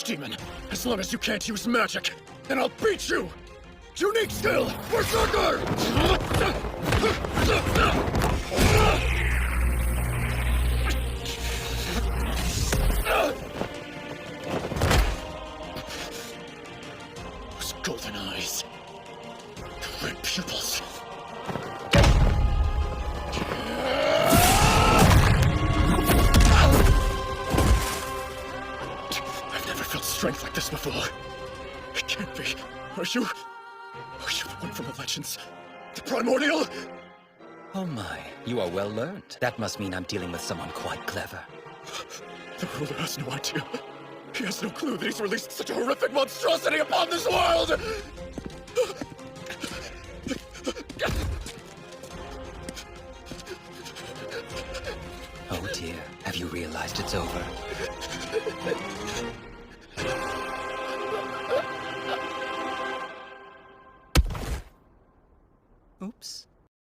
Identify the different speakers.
Speaker 1: demon. As long as you can't use magic, then I'll beat you! Unique skill! Berserker! Those golden eyes. The red pupils. I've never felt strength like this before. It can't be. Are you the one from the legends? The primordial?
Speaker 2: Oh my, you are well learned. That must mean I'm dealing with someone quite clever.
Speaker 1: The ruler has no idea. He has no clue that he's released such a horrific monstrosity upon this world!
Speaker 2: Oh dear, have you realized it's over? Oops.